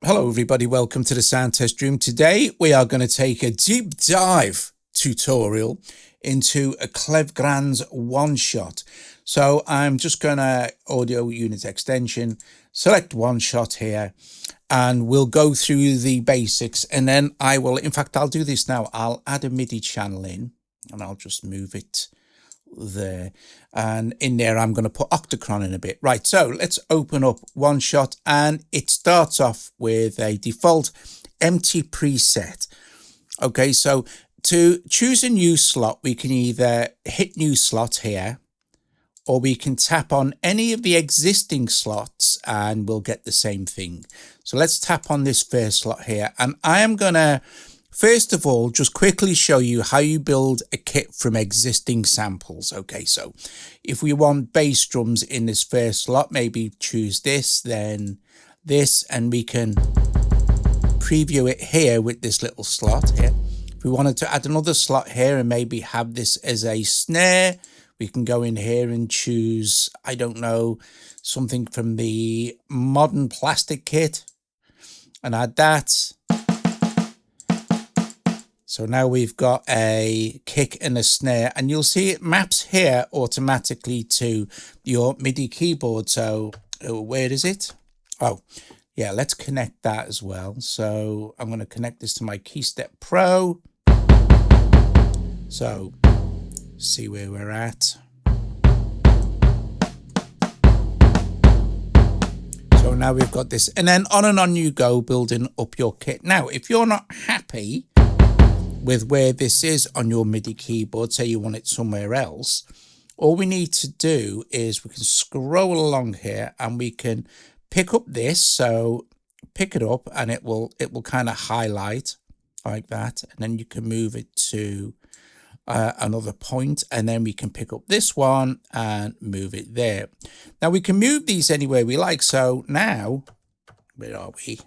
Hello everybody, welcome to the sound test room. Today we are going to take a deep dive tutorial into a Klevgrand's OneShot. So I'm just going to audio unit extension, select OneShot here, and we'll go through the basics, and then I'll do this now. I'll add a MIDI channel in and I'll just move it there, and in there I'm going to put Octron in a bit. Right, so let's open up OneShot, and it starts off with a default empty preset. Okay, so to choose a new slot, we can either hit new slot here, or we can tap on any of the existing slots and we'll get the same thing. So let's tap on this first slot here, and I am going to first of all just quickly show you how you build a kit from existing samples. Okay, so if we want bass drums in this first slot, maybe choose this, then this, and we can preview it here with this little slot here. If we wanted to add another slot here and maybe have this as a snare, we can go in here and choose, I don't know, something from the modern plastic kit and add that. So now we've got a kick and a snare, and you'll see it maps here automatically to your MIDI keyboard. So where is it? Oh, yeah, let's connect that as well. So I'm going to connect this to my KeyStep Pro. So see where we're at. So now we've got this, and then on and on you go building up your kit. Now, if you're not happy with where this is on your MIDI keyboard, say you want it somewhere else, all we need to do is we can scroll along here and we can pick up this. So pick it up and it will kind of highlight like that, and then you can move it to another point, and then we can pick up this one and move it there. Now we can move these anywhere we like. So now, where are we?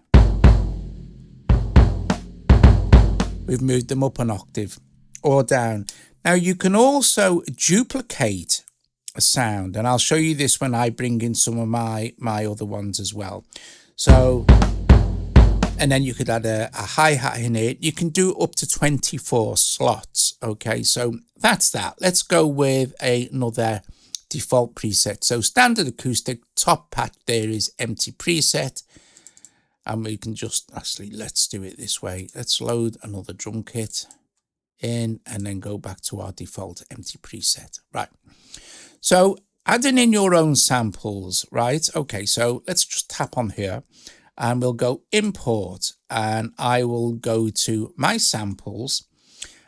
We've moved them up an octave or down. Now you can also duplicate a sound, and I'll show you this when I bring in some of my other ones as well. So, and then you could add a hi-hat in it. You can do up to 24 slots. Okay, so that's that. Let's go with another default preset. So standard acoustic, top patch there is empty preset. And we can just, actually, let's do it this way. Let's load another drum kit in and then go back to our default empty preset. Right. So adding in your own samples, right? Okay, so let's just tap on here and we'll go import, and I will go to my samples,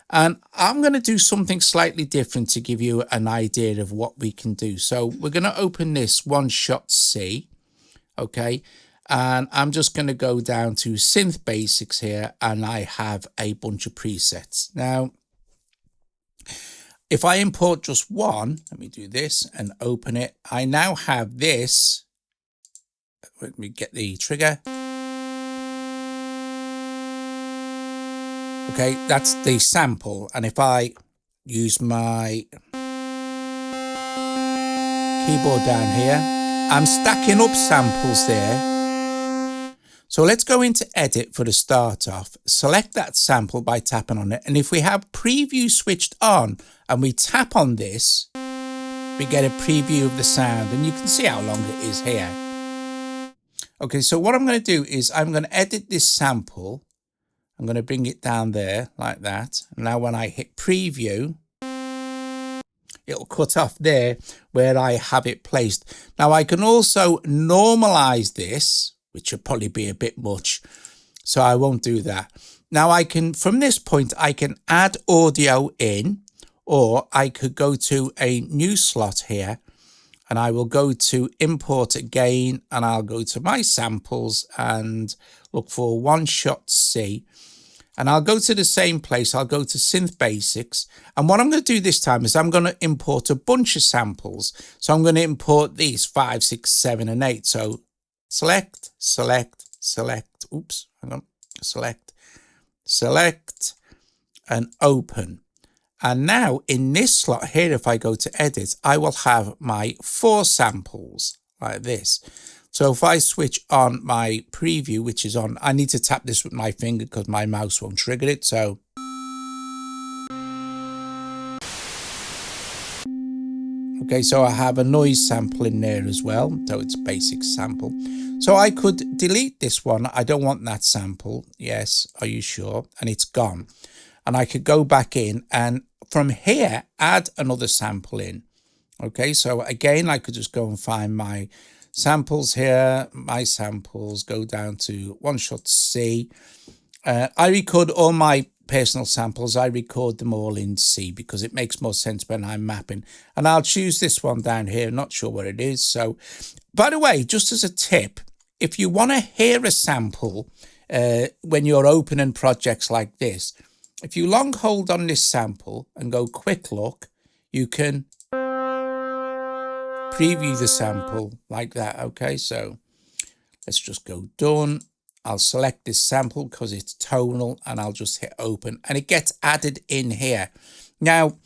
and I'm going to do something slightly different to give you an idea of what we can do. So we're going to open this OneShot C. Okay. And I'm just going to go down to Synth Basics here, and I have a bunch of presets. Now, if I import just one, let me do this and open it. I now have this. Let me get the trigger. Okay, that's the sample. And if I use my keyboard down here, I'm stacking up samples there. So let's go into edit for the start off, select that sample by tapping on it. And if we have preview switched on and we tap on this, we get a preview of the sound, and you can see how long it is here. Okay, so what I'm going to do is I'm going to edit this sample. I'm going to bring it down there like that. And now when I hit preview, it'll cut off there where I have it placed. Now I can also normalize this, which would probably be a bit much, so I won't do that. Now I can, from this point, I can add audio in, or I could go to a new slot here, and I will go to import again, and I'll go to my samples and look for OneShot C, and I'll go to the same place. I'll go to Synth Basics, and what I'm going to do this time is I'm going to import a bunch of samples. So I'm going to import these 5, 6, 7, and 8. So select, oops, hang on, select, and open. And now in this slot here, if I go to edit, I will have my 4 samples like this. So if I switch on my preview, which is on, I need to tap this with my finger because my mouse won't trigger it. So okay, so I have a noise sample in there as well. So it's a basic sample. So I could delete this one. I don't want that sample. Yes, are you sure? And it's gone. And I could go back in and from here, add another sample in. Okay, so again, I could just go and find my samples here, my samples, go down to OneShot C. I record all my personal samples. I record them all in C because it makes more sense when I'm mapping. And I'll choose this one down here, not sure what it is. So, by the way, just as a tip, if you want to hear a sample when you're opening projects like this, if you long hold on this sample and go quick look, you can preview the sample like that. Okay, so let's just go done. I'll select this sample because it's tonal and I'll just hit open and it gets added in here. Now,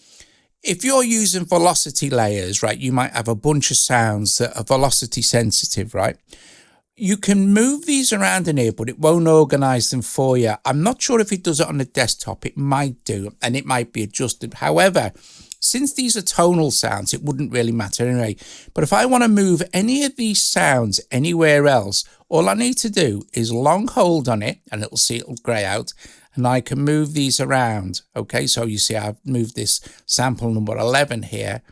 if you're using velocity layers, right, you might have a bunch of sounds that are velocity sensitive, right? You can move these around in here, but it won't organize them for you. I'm not sure if it does it on the desktop. It might do, and it might be adjusted. However, since these are tonal sounds, it wouldn't really matter anyway. But if I want to move any of these sounds anywhere else, all I need to do is long hold on it, and it'll grey out, and I can move these around. Okay, so you see I've moved this sample number 11 here.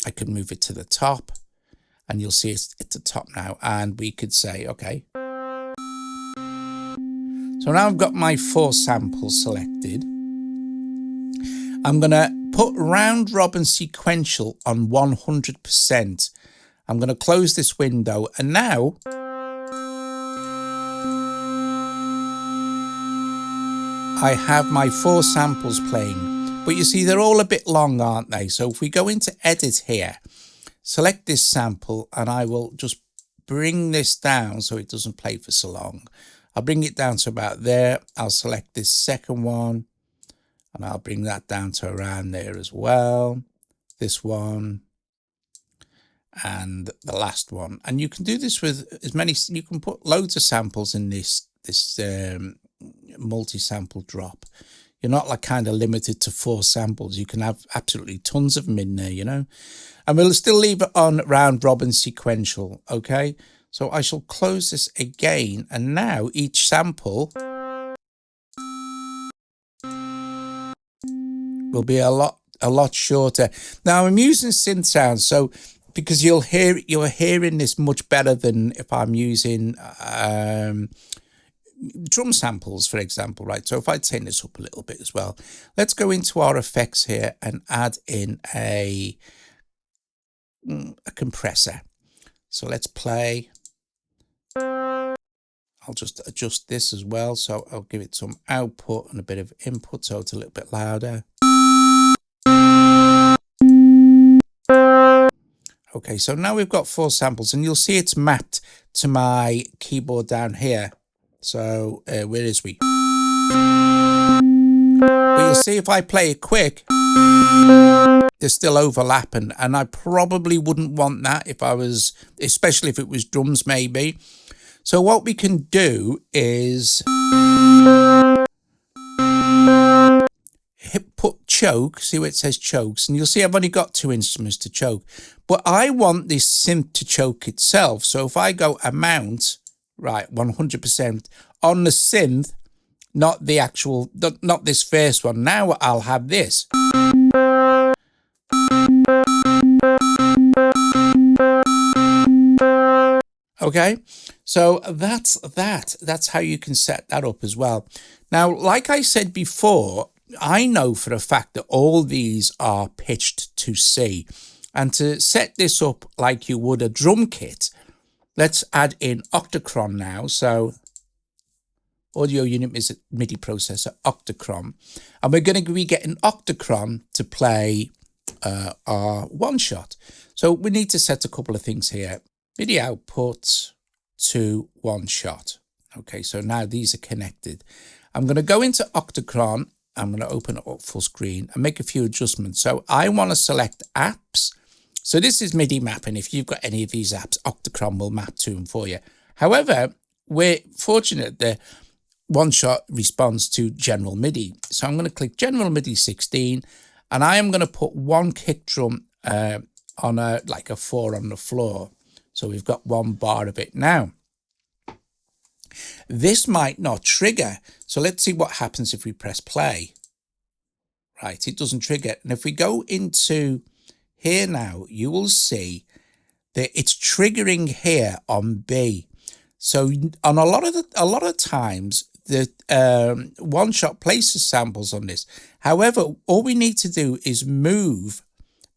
I can move it to the top. And you'll see it's at the top now. And we could say, okay. So now I've got my 4 samples selected. I'm going to put round robin sequential on 100%. I'm going to close this window. And now I have my 4 samples playing. But you see, they're all a bit long, aren't they? So if we go into edit here, select this sample and I will just bring this down so it doesn't play for so long. I'll bring it down to about there. I'll select this second one and I'll bring that down to around there as well. This one and the last one. And you can do this with as many, you can put loads of samples in this multi-sample drop. You're not like kind of limited to 4 samples. You can have absolutely tons of them in there, you know. And we'll still leave it on round robin sequential, okay? So I shall close this again. And now each sample will be a lot shorter. Now I'm using synth sounds, so because you're hearing this much better than if I'm using drum samples, for example, right? So if I turn this up a little bit as well, let's go into our effects here and add in a compressor. So let's play. I'll just adjust this as well. So I'll give it some output and a bit of input so it's a little bit louder. Okay, so now we've got 4 samples and you'll see it's mapped to my keyboard down here. So where is we? But you'll see if I play it quick, they're still overlapping, and I probably wouldn't want that if I was, especially if it was drums maybe. So what we can do is put choke, see where it says chokes, and you'll see I've only got 2 instruments to choke, but I want this synth to choke itself. So if I go amount, right, 100% on the synth, not the actual, not this first one. Now I'll have this. Okay, so that's that. That's how you can set that up as well. Now, like I said before, I know for a fact that all these are pitched to C. And to set this up like you would a drum kit, let's add in Octron now. So audio unit MIDI processor, Octron. And we're going to be getting Octron to play our OneShot. So we need to set a couple of things here. MIDI output to OneShot. Okay, so now these are connected. I'm going to go into Octron. I'm going to open it up full screen and make a few adjustments. So I want to select apps So this is MIDI mapping. If you've got any of these apps, Octron will map to them for you. However, we're fortunate that OneShot responds to general MIDI. So I'm going to click general MIDI 16, and I am going to put one kick drum on like a 4 on the floor. So we've got one bar of it now. This might not trigger. So let's see what happens if we press play. Right, it doesn't trigger. And if we go into here now, you will see that it's triggering here on B. So on a lot of times, the OneShot places samples on this. However, all we need to do is move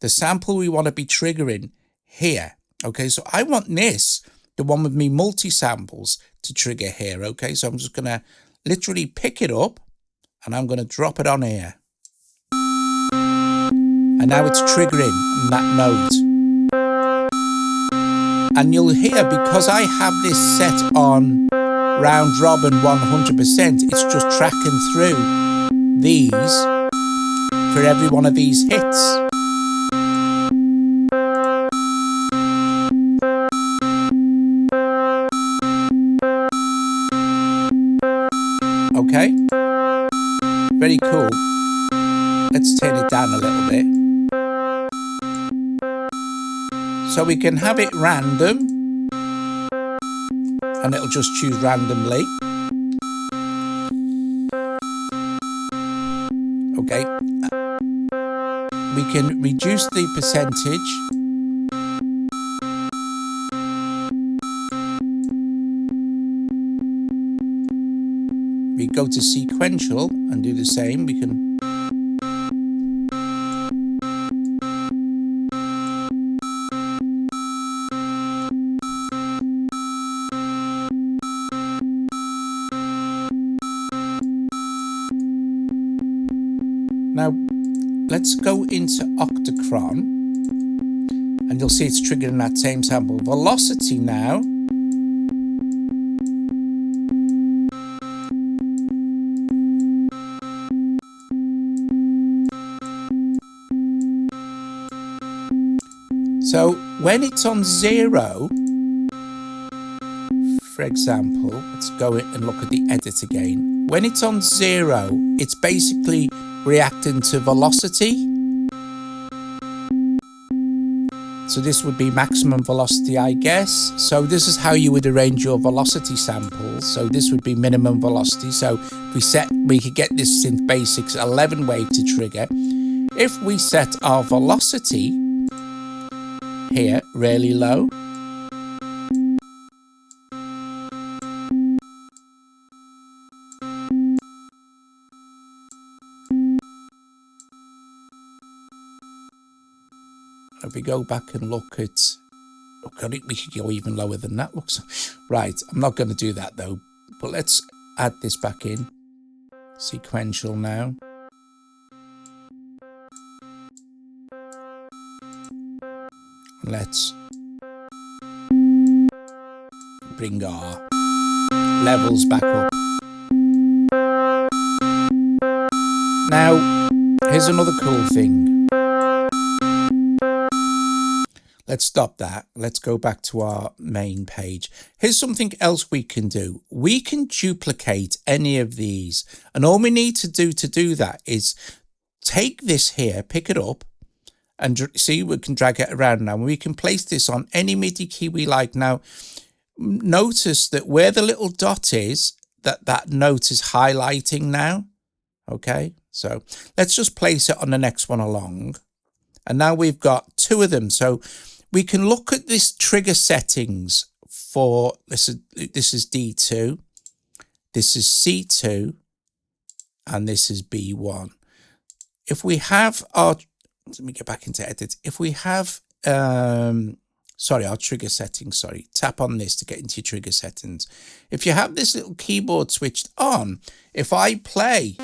the sample we want to be triggering here. Okay, so I want this, the one with me multi-samples, to trigger here. Okay, so I'm just going to literally pick it up and I'm going to drop it on here. And now it's triggering that note. And you'll hear, because I have this set on round robin 100%, it's just tracking through these for every one of these hits. Okay, very cool. Let's turn it down a little bit. So we can have it random, and it'll just choose randomly. Okay, we can reduce the percentage. We go to sequential and do the same. We can now let's go into Octron, and you'll see it's triggering that same sample. Velocity now. So when it's on 0, for example, let's go in and look at the edit again. When it's on 0, it's basically reacting to velocity. So this would be maximum velocity, I guess. So this is how you would arrange your velocity samples. So this would be minimum velocity. So if we could get this Synth Basics 11 wave to trigger. If we set our velocity here really low, if we go back and look at, oh God, we could go even lower than that. Looks right. I'm not going to do that though, but let's add this back in. Sequential now. Let's bring our levels back up. Now, here's another cool thing. Let's stop that. Let's go back to our main page. Here's something else we can do. We can duplicate any of these. And all we need to do that is take this here, pick it up, and see, we can drag it around now. We can place this on any MIDI key we like. Now, notice that where the little dot is, that note is highlighting now. Okay, so let's just place it on the next one along. And now we've got 2 of them. So we can look at this trigger settings for, this is D2, this is C2, and this is B1. If we have our, let me get back into edit. If we have, our trigger settings, tap on this to get into your trigger settings. If you have this little keyboard switched on, if I play,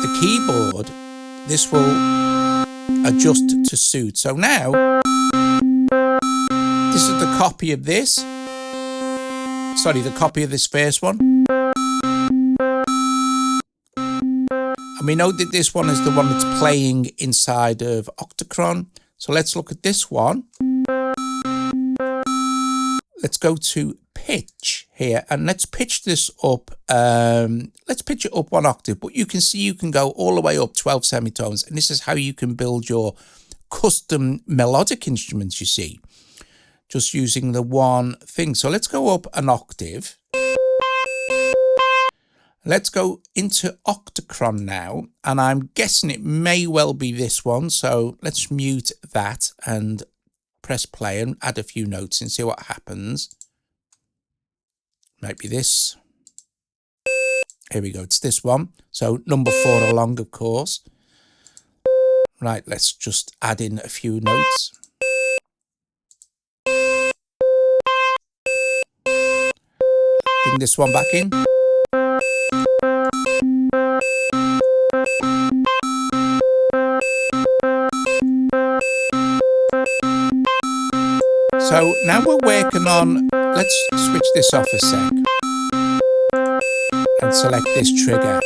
the keyboard, this will adjust to suit. So now, this is the copy of this. The copy of this first one. And And we know that this one is the one that's playing inside of Octron. So let's look at this one. Let's go to pitch here and let's pitch this up. Let's pitch it up 1 octave, but you can see you can go all the way up 12 semitones. And this is how you can build your custom melodic instruments, you see, just using the one thing. So let's go up an octave. Let's go into Octron now, and I'm guessing it may well be this one. So let's mute that and press play and add a few notes and see what happens. Might be this. Here we go, it's this one. So number 4 along, of course. Right, let's just add in a few notes. Bring this one back in. So now we're working on, let's switch this off a sec and select this trigger.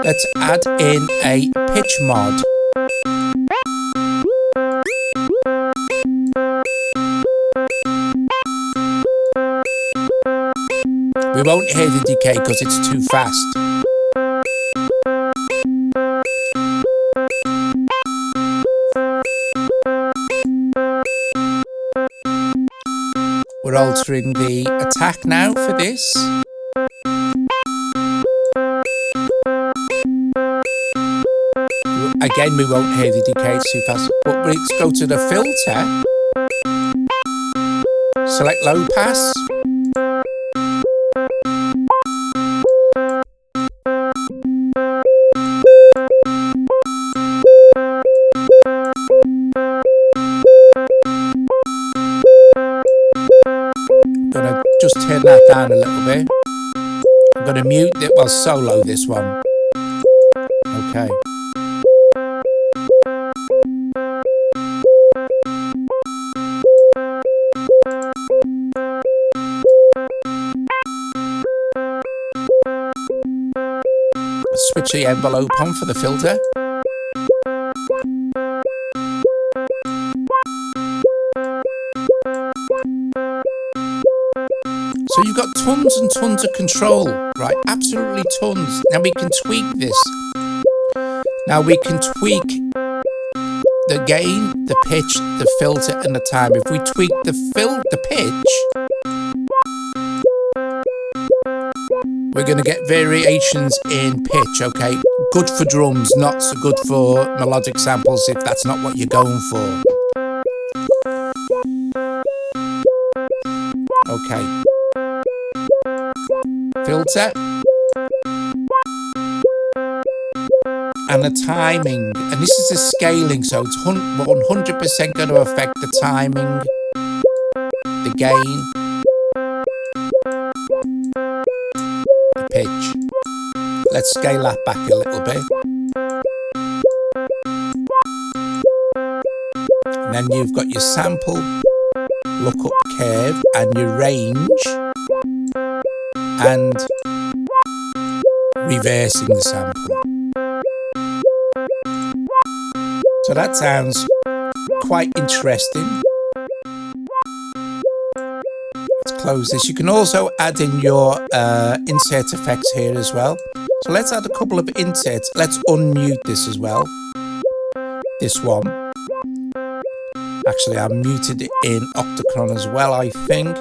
Let's add in a pitch mod. We won't hear the decay because it's too fast. We're altering the attack now for this. Again, we won't hear the decay, it's too fast. But let's go to the filter. Select low pass. Just turn that down a little bit. I'm going to mute it, well, solo this one. Okay. Switch the envelope on for the filter. So you've got tons and tons of control, right? Absolutely tons. Now we can tweak this. Now we can tweak the gain, the pitch, the filter, and the time. If we tweak the pitch, we're going to get variations in pitch, okay? Good for drums, not so good for melodic samples if that's not what you're going for. Okay. Filter. And the timing. And this is the scaling, so it's 100% going to affect the timing, the gain, the pitch. Let's scale that back a little bit. And then you've got your sample, lookup curve, and your range, and reversing the sample. So that sounds quite interesting. Let's close this. You can also add in your insert effects here as well. So let's add a couple of inserts. Let's unmute this as well. This one. Actually, I muted it in Octron as well, I think.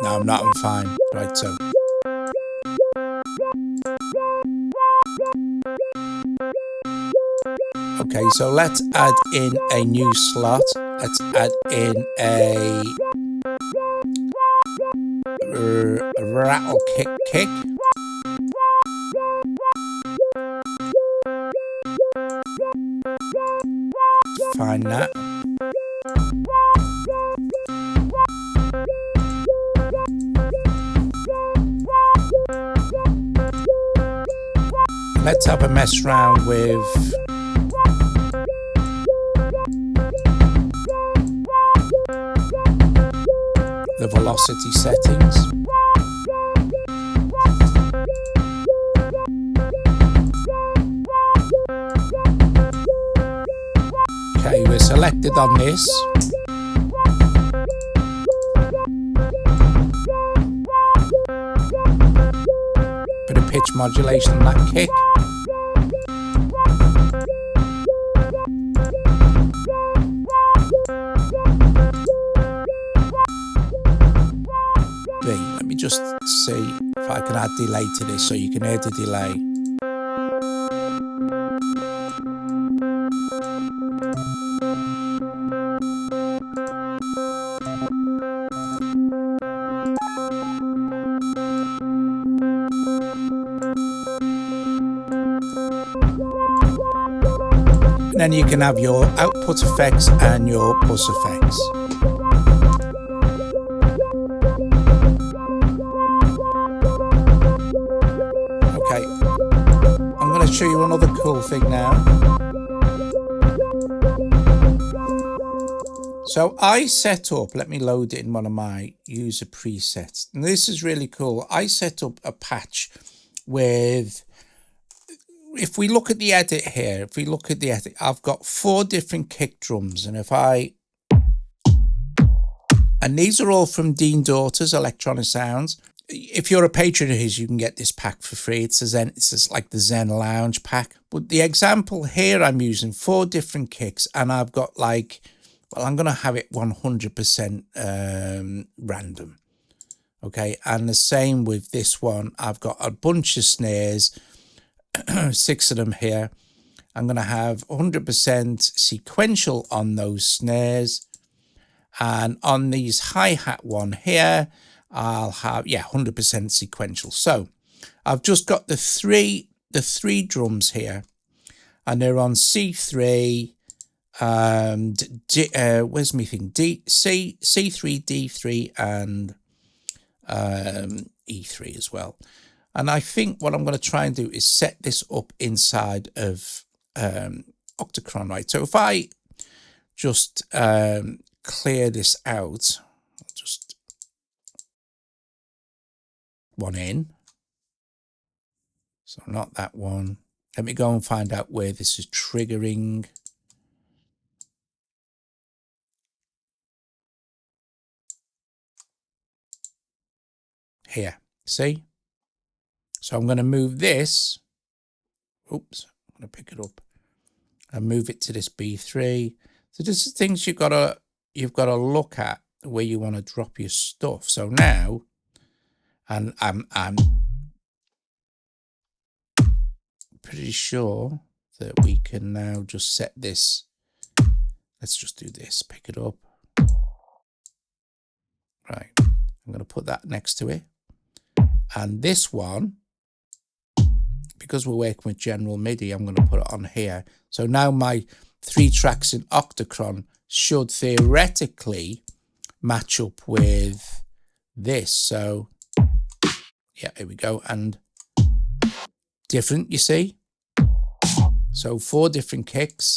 No, I'm not. I'm fine. Right, so. Okay, so let's add in a new slot. Let's add in a rattle kick. Find that. Let's have a mess around with the velocity settings. we're selected on this. Bit of pitch modulation on that kick. Let me just see if I can add delay to this so you can hear the delay. And then you can have your output effects and your bus effects. Okay, I'm going to show you another cool thing now. So I set up, let me load it in one of my user presets. And this is really cool. I set up a patch with, if we look at the edit here, I've got 4 different kick drums. And these are all from Dean Daughter's Electronic Sounds. If you're a patron of his, you can get this pack for free. It's just like the Zen Lounge pack. But the example here, I'm using 4 different kicks, and I've got like, well, I'm going to have it 100% random. Okay, and the same with this one. I've got a bunch of snares, 6 of them here. I'm going to have 100% sequential on those snares. And on these hi-hat one here, I'll have, 100% sequential. So I've just got the three drums here, and they're on C3, where's my thing? C3, D3, and E3 as well. And I think what I'm going to try and do is set this up inside of Octron, right? So if I just clear this out, I'll just one in. So not that one. Let me go and find out where this is triggering. Here, see? So I'm going to move this. Oops, I'm going to pick it up and move it to this B3. So this is things you've got to look at where you want to drop your stuff. So now, and I'm pretty sure that we can now just set this. Let's just do this. Pick it up. Right. I'm going to put that next to it. And this one, because we're working with general MIDI, I'm going to put it on here. So now my 3 tracks in Octron should theoretically match up with this. So yeah, here we go. And different, you see? So 4 different kicks.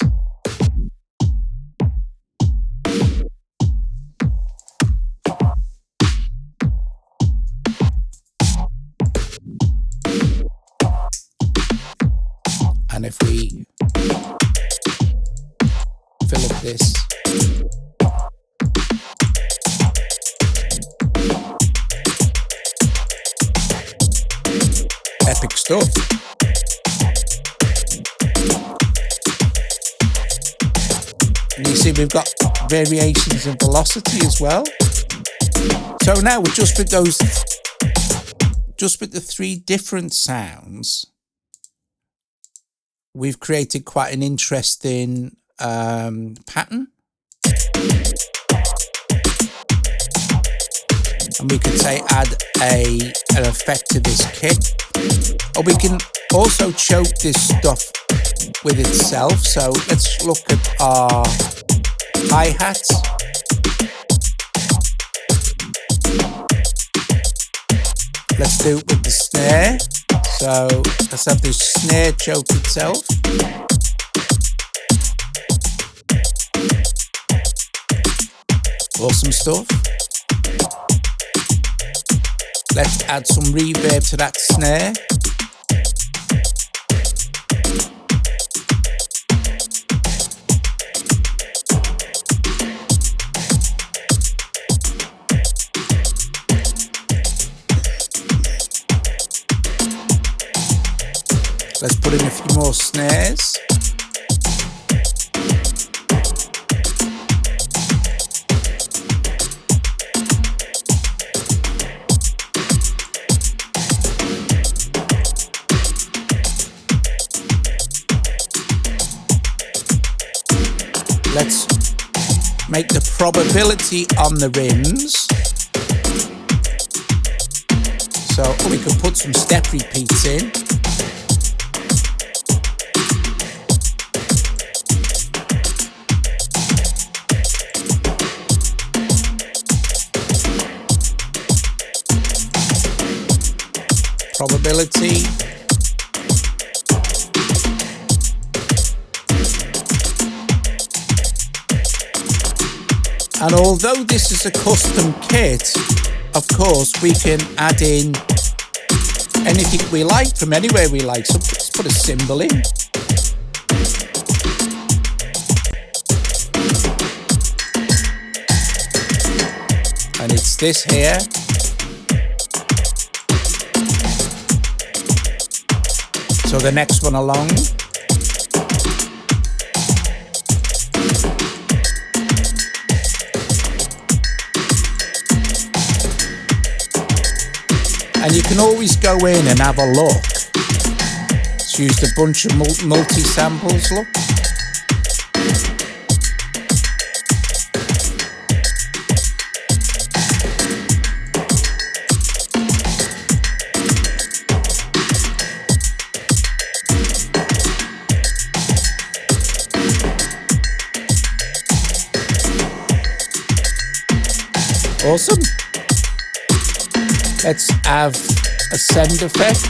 And if we fill up this, epic stuff. And you see we've got variations in velocity as well. So now we're just with the 3 different sounds, we've created quite an interesting pattern. And we could say add an effect to this kick. Or we can also choke this stuff with itself. So let's look at our hi-hats. Let's do it with the snare. So let's have this snare choke itself. Awesome stuff. Let's add some reverb to that snare. Let's put in a few more snares. Let's make the probability on the rims. So we could put some step repeats in. Probability. And although this is a custom kit, of course, we can add in anything we like from anywhere we like. So let's put a cymbal in. And it's this here. So the next one along. And you can always go in and have a look. It's used a bunch of multi-samples, look. Awesome. Let's have a send effect.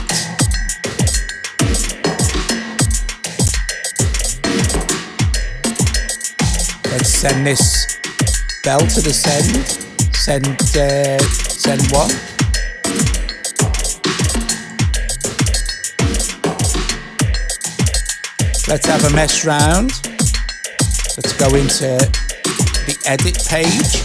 Let's send this bell to the send. Send one. Let's have a mess round. Let's go into the edit page.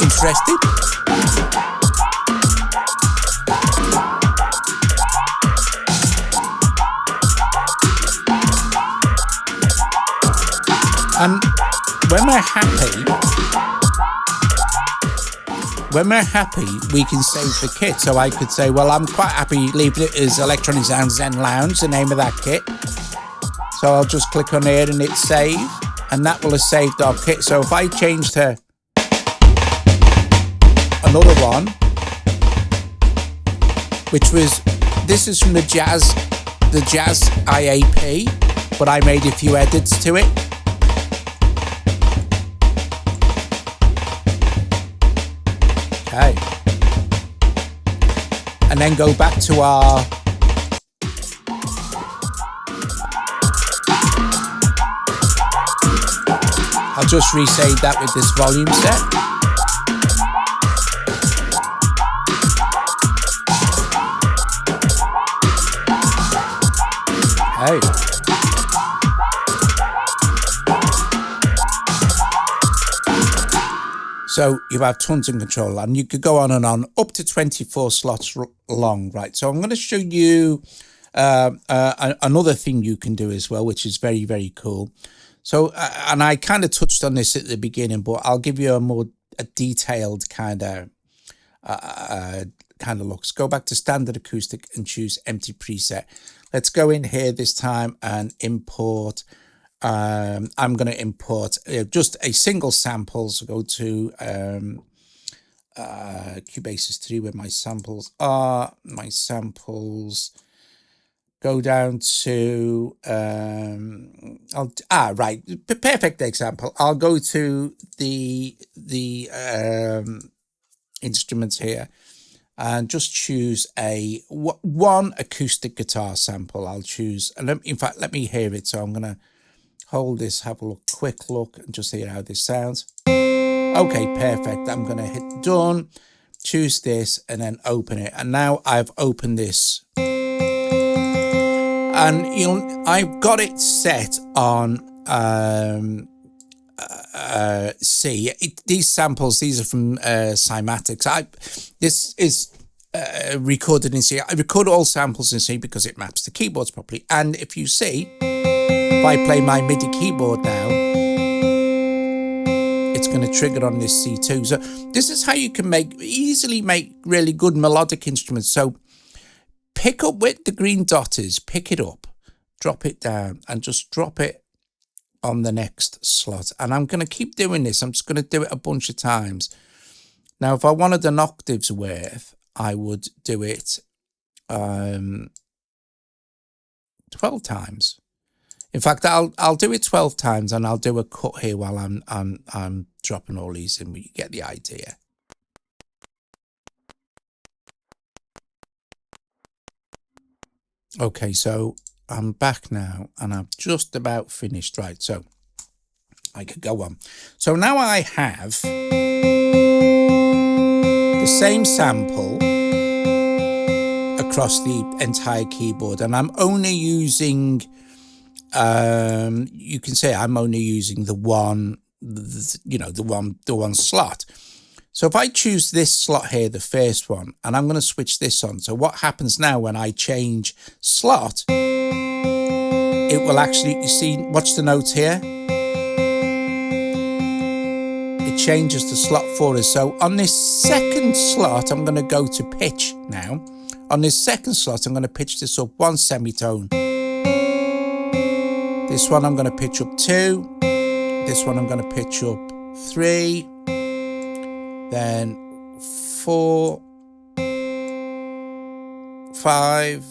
Interested? And when we're happy, we can save the kit. So I could say, well, I'm quite happy leaving it as Electronic Sound Zen Lounge, the name of that kit. So I'll just click on here and hit save, and that will have saved our kit. So if I change to another one, which was, this is from the Jazz IAP, but I made a few edits to it. Okay. And then go back to our I'll just resave that with this volume set. Hey. So you have tons of control, and you could go on and on, up to 24 slots long, right? So I'm going to show you another thing you can do as well, which is very, very cool. So, and I kind of touched on this at the beginning, but I'll give you a detailed kind of looks. Go back to standard acoustic and choose empty preset. Let's go in here this time and import. I'm going to import just a single sample. So go to Cubase 3 where my samples are. My samples go down to right, perfect example. I'll go to the instrument here and just choose one acoustic guitar sample. I'll choose, in fact, let me hear it. So I'm going to hold this, have a quick look, and just hear how this sounds. Okay, perfect. I'm going to hit done, choose this, and then open it. And now I've opened this. And I've got it set on C. These samples, these are from Cymatics. This is recorded in C. I record all samples in C because it maps the keyboards properly. And if you see, if I play my MIDI keyboard now, it's going to trigger on this C2. So this is how you can easily make really good melodic instruments. So pick up with the green dot is, pick it up, drop it down, and just drop it on the next slot. And I'm going to keep doing this. I'm just going to do it a bunch of times. Now, if I wanted an octave's worth, I would do it 12 times. In fact, I'll do it 12 times, and I'll do a cut here while I'm dropping all these in. You get the idea. Okay, so I'm back now, and I've just about finished. Right, so I could go on. So now I have the same sample across the entire keyboard, and I'm only using, you can say I'm only using the one slot. So if I choose this slot here, the first one, and I'm going to switch this on. So what happens now when I change slot, it will actually, you see, watch the notes here. It changes the slot for us. So on this second slot, I'm going to go to pitch now. On this second slot, I'm going to pitch this up 1 semitone. This one I'm going to pitch up 2. This one I'm going to pitch up 3. Then 4, 5.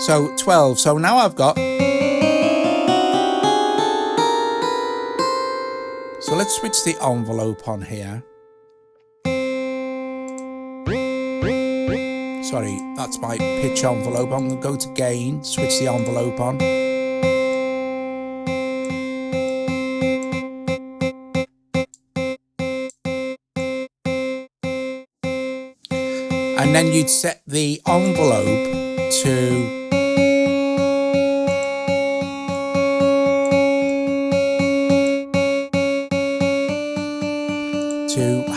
So 12. So now I've got. So let's switch the envelope on here. Sorry, that's my pitch envelope. I'm going to go to gain, switch the envelope on. And then you'd set the envelope to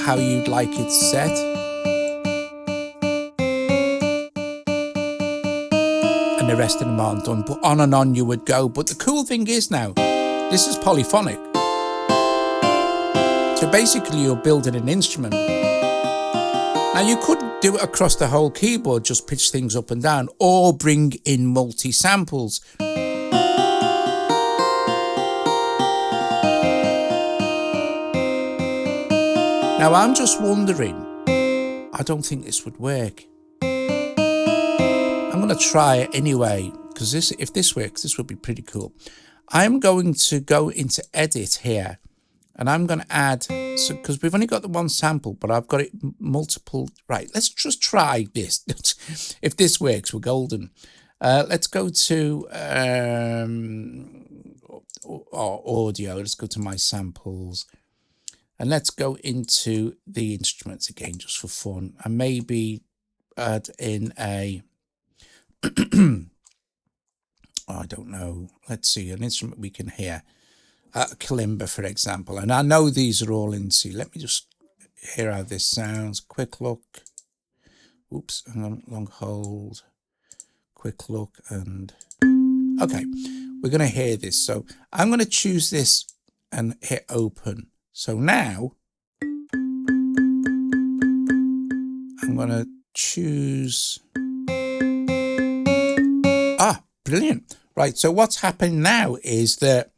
how you'd like it set. And the rest of them aren't done, but on and on you would go. But the cool thing is now, this is polyphonic. So basically you're building an instrument. Now you could do it across the whole keyboard, just pitch things up and down, or bring in multi-samples. Now I'm just wondering, I don't think this would work. I'm going to try it anyway, because if this works, this would be pretty cool. I'm going to go into edit here, and I'm going to add, because we've only got the one sample, but I've got it multiple. Right, let's just try this. If this works, we're golden. Let's go to audio. Let's go to my samples. And let's go into the instruments again, just for fun. And maybe add in a... I don't know. Let's see, an instrument we can hear. A kalimba, for example. And I know these are all in C. Let me just hear how this sounds. Quick look. Oops, hang on, long hold. Quick look and... Okay, we're going to hear this. So I'm going to choose this and hit open. So now I'm going to choose... Brilliant. Right, so what's happened now is that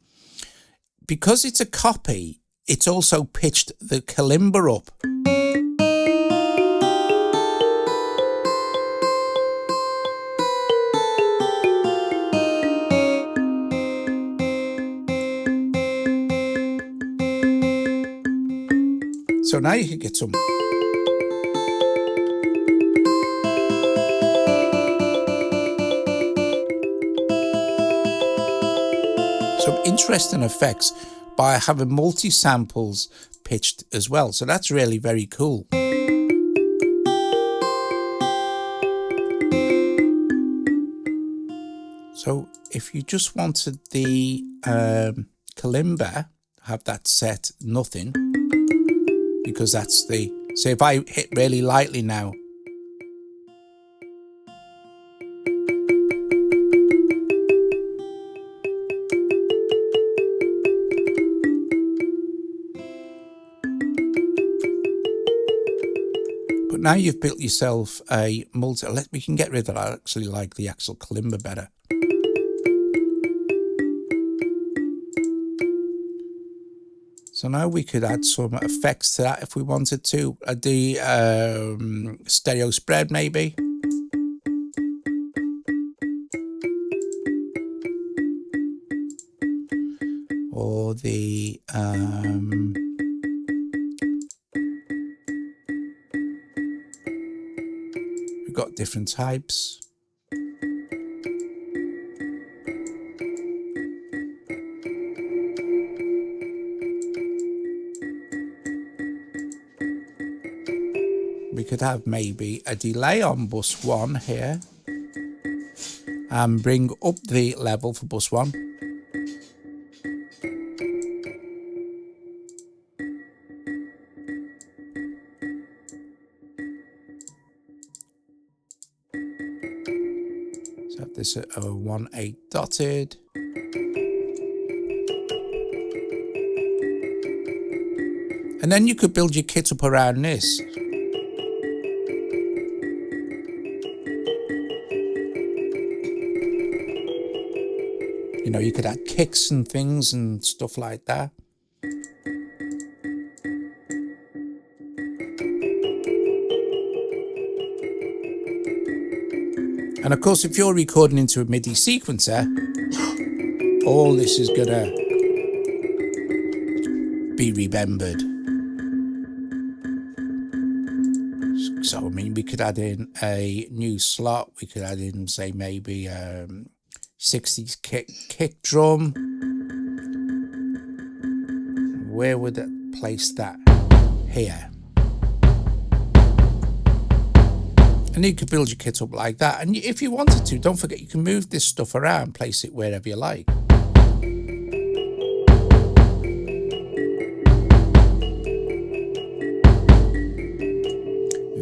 because it's a copy, it's also pitched the kalimba up. So now you can get some interesting effects by having multi-samples pitched as well. So that's really very cool. So if you just wanted the kalimba, have that set nothing, because that's the, so if I hit really lightly now, but now you've built yourself a multi, we can get rid of that. I actually like the actual kalimba better. So now we could add some effects to that if we wanted to. The stereo spread maybe. Or the we've got different types. We could have maybe a delay on bus 1 here and bring up the level for bus 1. So have this at 1.8 dotted. And then you could build your kit up around this. You know, you could add kicks and things and stuff like that. And of course, if you're recording into a MIDI sequencer, all this is gonna be remembered. So, I mean, we could add in a new slot. We could add in, say, maybe 60s kick drum. Where would it place that? Here. And you could build your kit up like that. And if you wanted to, don't forget you can move this stuff around, place it wherever you like.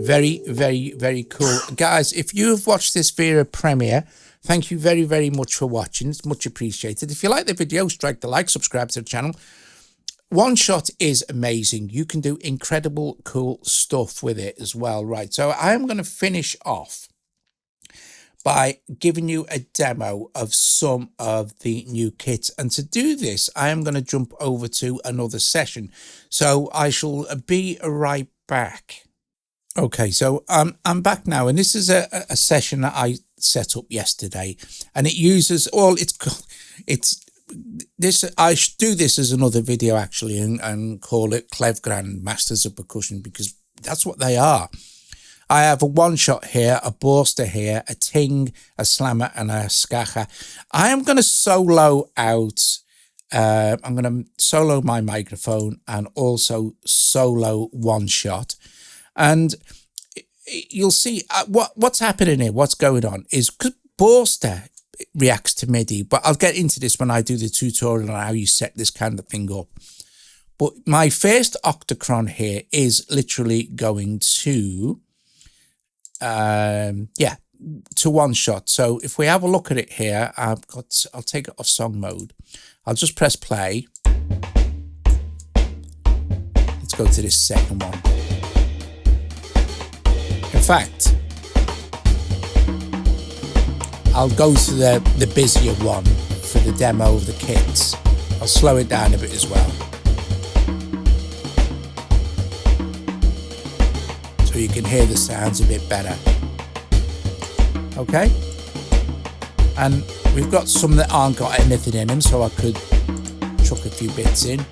Very, very, very cool. Guys, if you've watched this via Premiere, thank you very, very much for watching. It's much appreciated. If you like the video, strike the like, subscribe to the channel. OneShot is amazing. You can do incredible, cool stuff with it as well, right? So I'm going to finish off by giving you a demo of some of the new kits. And to do this, I am going to jump over to another session. So I shall be right back. Okay, so I'm back now, and this is a session that I set up yesterday, and it uses all it's this. I should do this as another video actually, and call it Klevgrand Masters of Percussion, because that's what they are. I have a OneShot here, a Borster here, a Ting, a Slammer, and a Skacha. I am going to solo out. I'm going to solo my microphone and also solo OneShot. And you'll see what's happening here, what's going on is because Borster reacts to MIDI, but I'll get into this when I do the tutorial on how you set this kind of thing up. But my first Octron here is literally going to, to OneShot. So if we have a look at it here, I'll take it off song mode. I'll just press play. Let's go to this second one. In fact, I'll go to the busier one for the demo of the kits. I'll slow it down a bit as well, so you can hear the sounds a bit better. Okay? And we've got some that aren't got anything in them, so I could chuck a few bits in.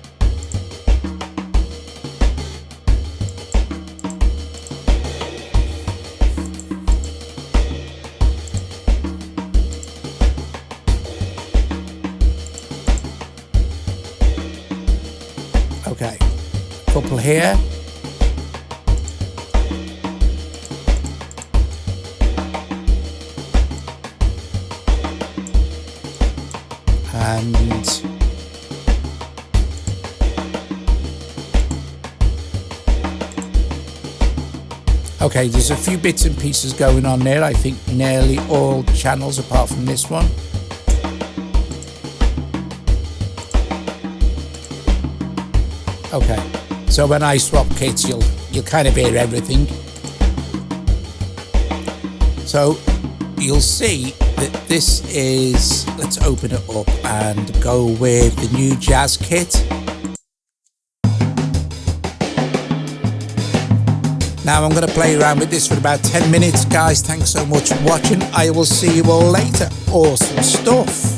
here. And okay, there's a few bits and pieces going on there. I think nearly all channels apart from this one. Okay, so when I swap kits, you'll kind of hear everything. So you'll see that this is, let's open it up and go with the new jazz kit. Now I'm going to play around with this for about 10 minutes, guys. Thanks so much for watching. I will see you all later. Awesome stuff.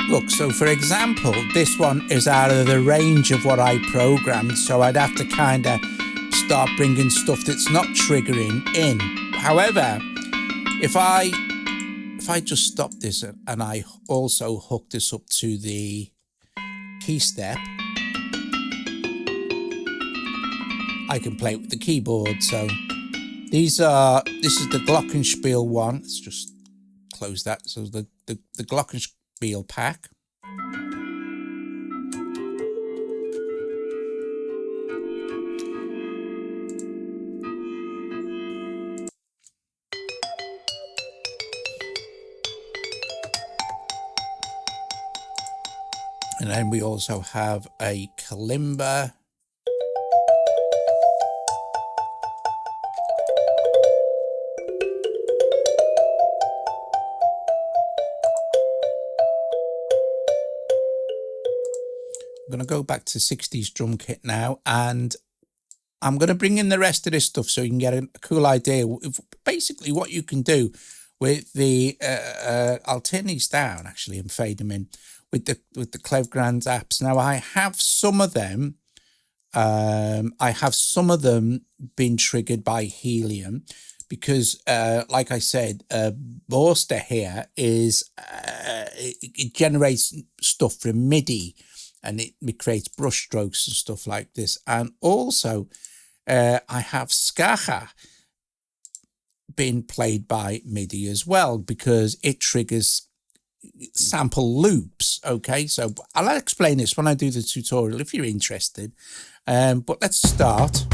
Look, so for example, this one is out of the range of what I programmed, so I'd have to kind of start bringing stuff that's not triggering in. However, if I just stop this and I also hook this up to the key step, I can play it with the keyboard. So this is the Glockenspiel one. Let's just close that. So the Glockenspiel pack. And then we also have a kalimba I'm going to go back to 60s drum kit now, and I'm going to bring in the rest of this stuff so you can get a cool idea of basically what you can do with the, I'll turn these down actually and fade them in with the Klevgrand apps. Now I have some of them, been triggered by helium because, like I said, Borster here is, it generates stuff from MIDI and it creates brush strokes and stuff like this. And also, I have Skacha being played by MIDI as well because it triggers sample loops. Okay, so I'll explain this when I do the tutorial if you're interested. But let's start.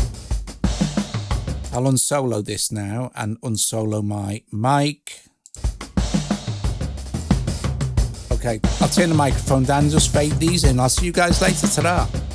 I'll unsolo this now and unsolo my mic. Okay, I'll turn the microphone down and just fade these in. I'll see you guys later. Ta-da!